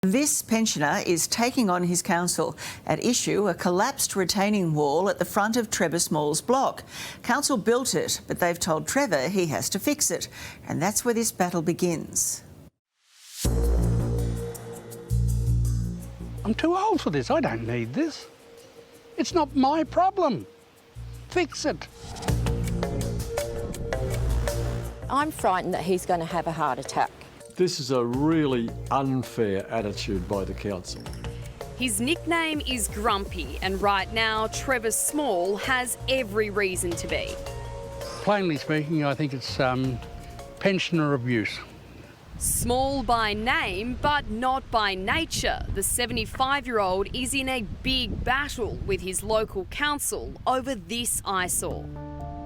This pensioner is taking on his council. At issue, a collapsed retaining wall at the front of Trevor Small's block. Council built it, but they've told Trevor he has to fix it. And that's where this battle begins. I'm too old for this. I don't need this. It's not my problem. Fix it. I'm frightened that he's going to have a heart attack. This is a really unfair attitude by the council. His nickname is Grumpy, and right now Trevor Small has every reason to be. Plainly speaking, I think it's pensioner abuse. Small by name, but not by nature. The 75-year-old is in a big battle with his local council over this eyesore.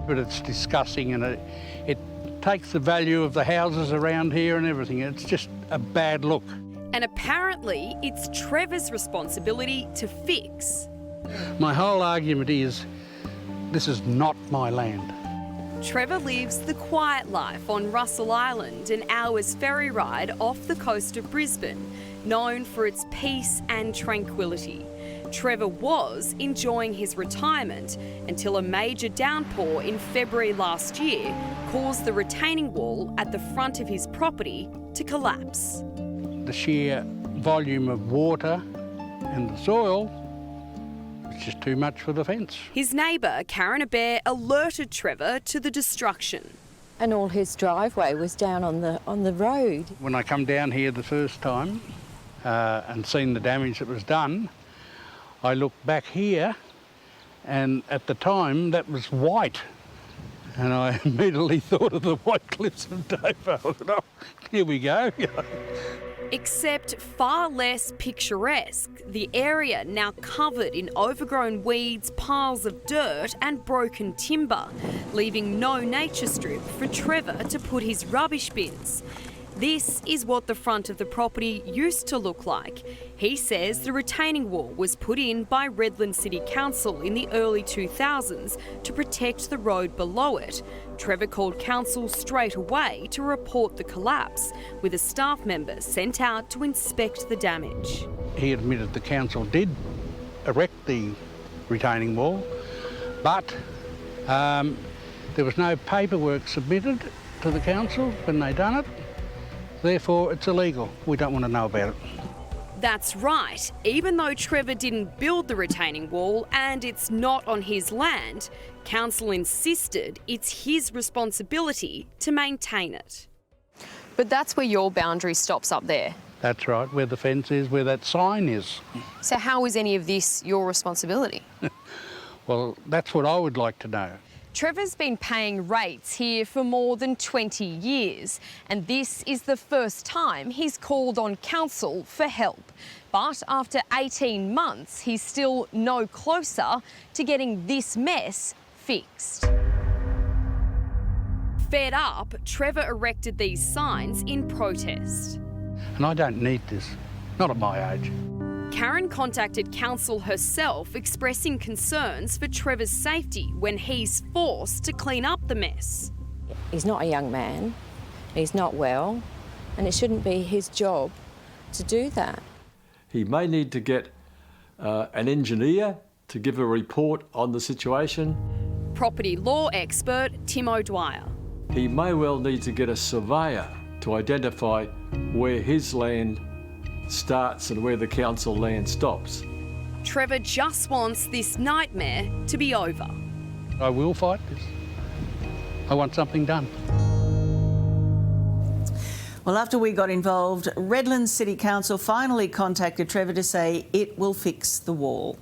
But it's disgusting, and it takes the value of the houses around here and everything. It's just a bad look. And apparently it's Trevor's responsibility to fix. My whole argument is this is not my land. Trevor lives the quiet life on Russell Island, an hour's ferry ride off the coast of Brisbane, known for its peace and tranquility. Trevor was enjoying his retirement until a major downpour in February last year caused the retaining wall at the front of his property to collapse. The sheer volume of water and the soil is just too much for the fence. His neighbour, Karen Adair, alerted Trevor to the destruction. And all his driveway was down on the road. When I come down here the first time and seen the damage that was done, I looked back here, and at the time that was white, and I immediately thought of the White Cliffs of Dover. I thought, oh, here we go. Except far less picturesque. The area now covered in overgrown weeds, piles of dirt and broken timber, leaving no nature strip for Trevor to put his rubbish bins. This is what the front of the property used to look like. He says the retaining wall was put in by Redland City Council in the early 2000s to protect the road below it. Trevor called council straight away to report the collapse, with a staff member sent out to inspect the damage. He admitted the council did erect the retaining wall, but there was no paperwork submitted to the council when they done it. Therefore, it's illegal. We don't want to know about it. That's right. Even though Trevor didn't build the retaining wall and it's not on his land, council insisted it's his responsibility to maintain it. But that's where your boundary stops up there. That's right, where the fence is, where that sign is. So how is any of this your responsibility? Well, that's what I would like to know. Trevor's been paying rates here for more than 20 years, and this is the first time he's called on council for help. But after 18 months, he's still no closer to getting this mess fixed. Fed up, Trevor erected these signs in protest. And I don't need this, not at my age. Karen contacted council herself, expressing concerns for Trevor's safety when he's forced to clean up the mess. He's not a young man, he's not well, and it shouldn't be his job to do that. He may need to get an engineer to give a report on the situation. Property law expert Tim O'Dwyer. He may well need to get a surveyor to identify where his land starts and where the council land stops. Trevor just wants this nightmare to be over. I will fight this. I want something done. Well, after we got involved, Redland City Council finally contacted Trevor to say it will fix the wall.